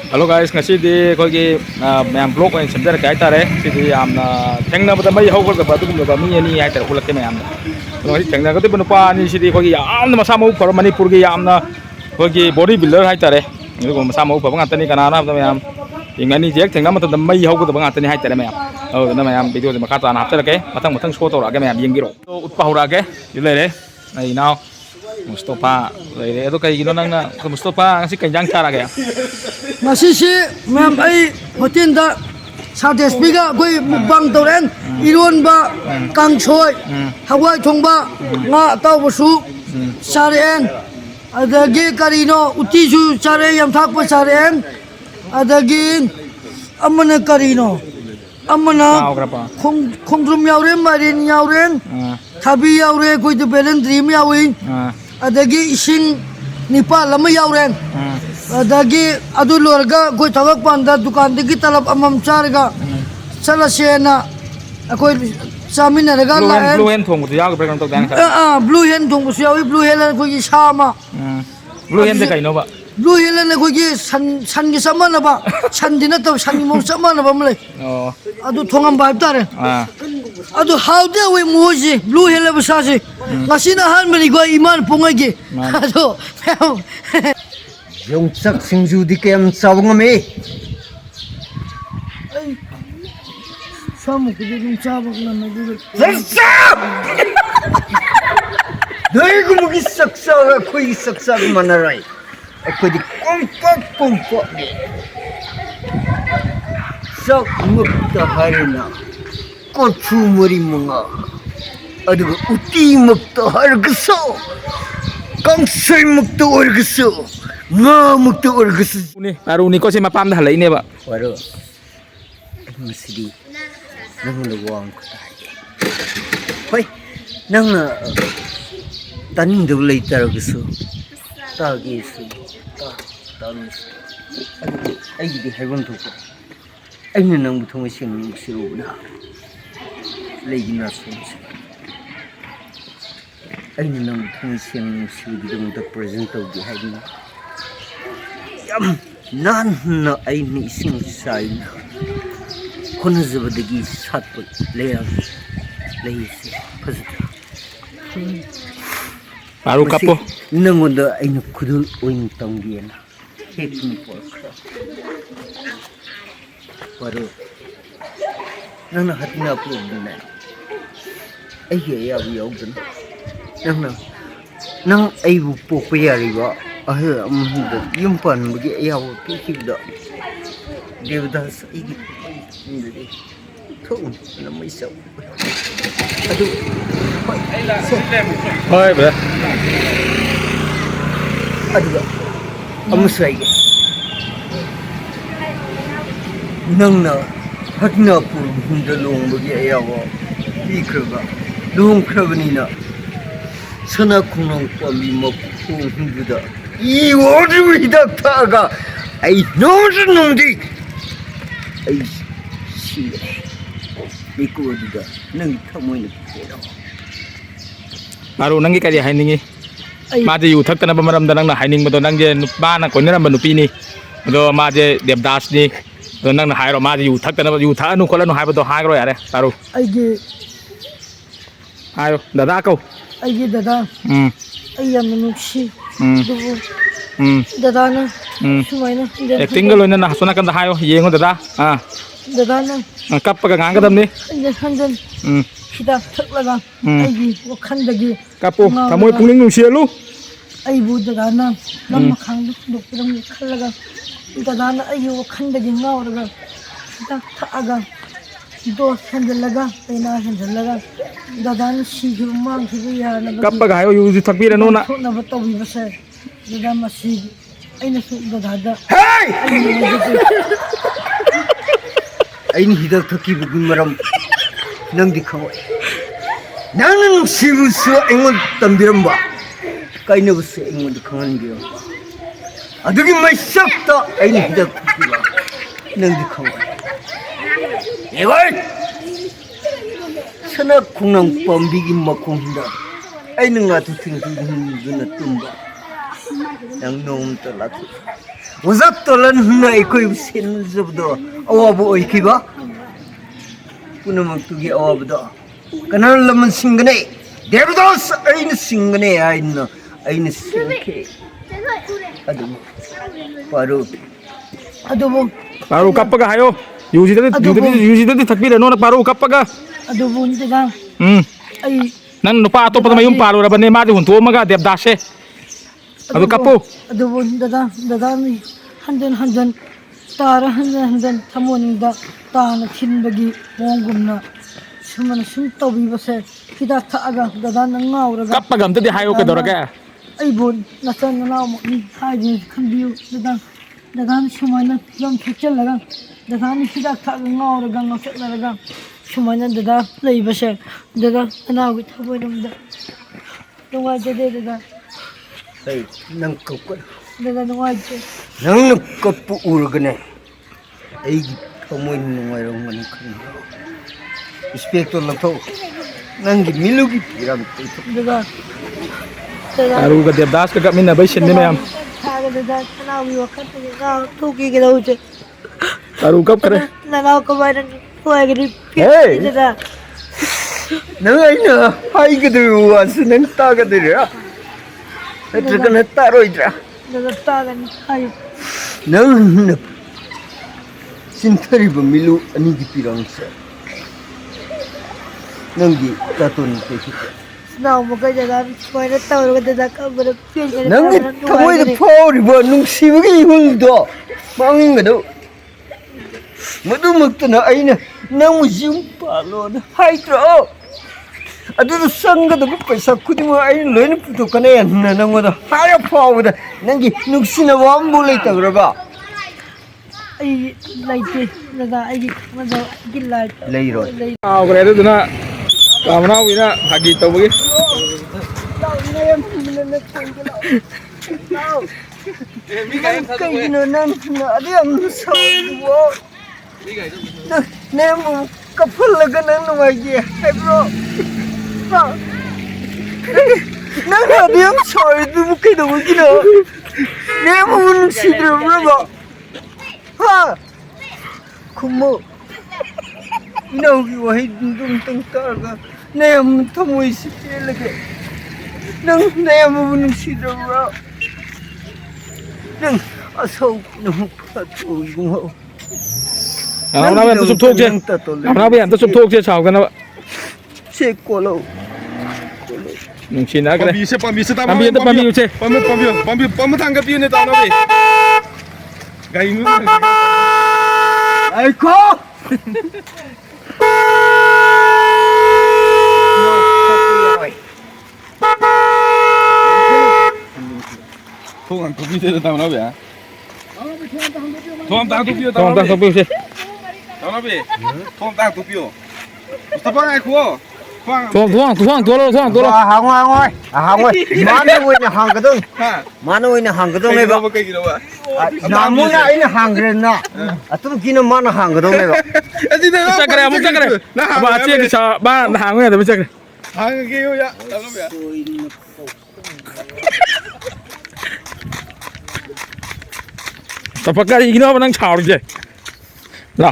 Hello guys, ngasi kogi ma'am blog ko semder kay tare sidi amna thengna bada mai hawkar da badu da mi ani ay tare ulak ke ma'am ngasi thengna ko banu pa ni sidi kogi amna masa mau par manipur gi amna kogi body builder hay tare ngi ko masa mau pa ngata ni kana na ma'am ingani jek thengna mata da mai hawkar da ngata ni hay tare ma'am oh na ma'am video de makata na hafta ke matang show to ra ke ma'am yengiro to utpa hura ke yule ai now Mustofaเลยitu kayak gini nang Mustofa ngasih kenyang cara kayak masih sih mem ai hotin da sades biga goi mukbang toren iron ba kang choi hawai thong ba nga taw busu saren adagi karino uti su sare yam thak pa saren adagi amana karino amana khong drum yauren marin yauren thabi yaure goi de belen dream yawi adagi ising nipa lama yauren adagi adu lorga goi thawak panda dukan degi talap amam charga sala sena akoi samina raga la blue hen thong tu yaw ke tok dang blue hen thong su yawi blue hen goi sama blue hen de kai no ba blue hen le goi san gi samana ba san dina to san mo samana ba mle adu thongam ba tare adu how de we moji blue hen le sa si ngasina han mani goi iman pungagi adu yung sak singju di kem sawang me samu ke yung sabak na nagul sak dai ko mugi saksa koi saksa manarai ko di kompak ni sak mukta harina ko chumuri munga adu uti mukta hargso kangsai mukta orgso nga mukta orgso ni paru ni ko si mapam dah lai ne ba paru masidi nang lawang ko tayo hoy nang taning daw lay taragso tagi su tanis ay di haywan to ko ay nang butong sin siru na lay na sun ay nang butong sin siru dong the present of the haywan nan na ay ni sing sai na kono zabadagi satpat leya leyse phazata paru kapo nangoda aina kudul oin tangbiena hekni porkra paru nana hatina pugna ai ya yaudan nang ai bu popyariwa ah amda yumpan bugi yaw kikida Devdas igi indri thong na mai sau adu hoy bra adu amusai nang na hatna pur hundalong bugi ayawa ikraba long krabani na sana kunong pami mapu hunduda I order hidak taga ai no di ai sirehe iku juga nang thamoy na pero paru nangi kali hainingi ma je yu thak tana bamaram da nang na haining ba do nang je nupa na ko niram ba nupi ni do ma je devdas ni do nang na hairo ma je yu thak tana yu tha anu kola nu hai ba do ha gro yare paru ai ge ayo dada ko ai ge dada ai yam nuksi dubu dada na sumai na acting ga loina na hasuna kan da hayo yengo dada dada na kap pa ga ngang ga dam ni inde handan hidak thaklaga ai gi wakhan dagi kapo thamoi pungning nu sialu ai bu dada na nam khang duk dum khallaga dada na ai gi wakhan dagi ngawraga hidak thaga do handalaga pena handalaga dada na si gi mang gi ya na kap pa ga hayo yu ji thakbi ranu na na batawi basa dada masi ai na su dada hey ain hidak thaki bugun maram nang dikhawai nang sibusu engon tambiramba kaina busu engon dikhangan biyo adugi mai sakta ain hidak thaki ba nang dikhawai ewan sana kunang pambigi makungda ai nang atu tinggi duna tumba yang nom terlaku Uzat tolan na ikoy sin zubdo. Awabu oy kiba. Puno magtugi awabdo. Kanan laman singane. Devdas ain singane ain singke. Adu paru. Adubo. Paru kappaga hayo. Yuji thakbi no na paru kappaga. Adubo daga. Ay Nan nupa ato pa mayum paru rabane ma di hunto maga Devdas se. Adu kappo. adubo daga mi handan tara handan thamoninda tana thinbagi mongumna sumana sum tobi base hida thaga daga nangauraga Kappaga amta di hayo ke doraga. ai bon nasan na mo ni haji khambiu daga sumana yam thachal laga daga ni hida thaga ngauraga ngachalaga sumana daga lei base daga anawi thaboinamda dunga jade daga Hey, nang kapal. daga dunga jade Nang kapu urgane. Ay pamoy nungay rong man kan. Inspector lang to. Nang milugi piram to. daga Paru ga Devdas ka min na bai shin ne mayam. thaga daga anawi wakat daga thuki ke dauche Paru kap kare. nanaw ko ba nang kuwagri Hey! daga Nang ay na. Ay gadu was nang taga dira. Ito ka na taro itra. daga tagan ay Nang sintari ba milu ani di pirang sa. Nang di taton ke kita. now mo kaya daga koy na tawro ka daga ka bara pin Nang kamoy da pawri ba nung sibagi huldo. Manging gado. Madu magtana ay na nang mujim palo na haitro. Aduh sangga tu paisa kudi mo ay loin puto kana yan na nang wada haya pawo da nangi nuksina wambo lay tagraba ay laite daga ay mada gilay layro Aw kare du na. Kamna wi na hagi to bagi. kay no nan na adi ang sawo na mo kapal laga nang nuwaji ay bro nang adi ang sorry du mo kay daw gino na mo nung sidro bro ha kumo Inawi wahid dum tang targa nayam tamoy si lagi nang nayam mo nung sidro bro nang asaw nung patuloy mo Amna bi anta sub thok je. Amna bi anta sub thok je chaw kana. se kolo Nung china kare. Pambi se tama. Pambi anta pambi uche. Pambi tangga piu ne tama be. Gai mu. ay ko Thong ko bi se tama be. Thong tang tu piu Tong tama tang be. to uche. Tama be. Thong tang tu piu. Mustofa ai ko. Tuang to lo. hangoi mana woi na hanggadong Ha. mana woi na hanggadong Kai ba ba kai gilo ba. namu na ay na hangren na atum kino mana hanggadong ba Adi na. Cha kare amu cha kare. Aba ache ki cha ba na hang ya de cha kare. Hang ke yo ya. Tama be. Tapakari gino ba nang chaw je. La.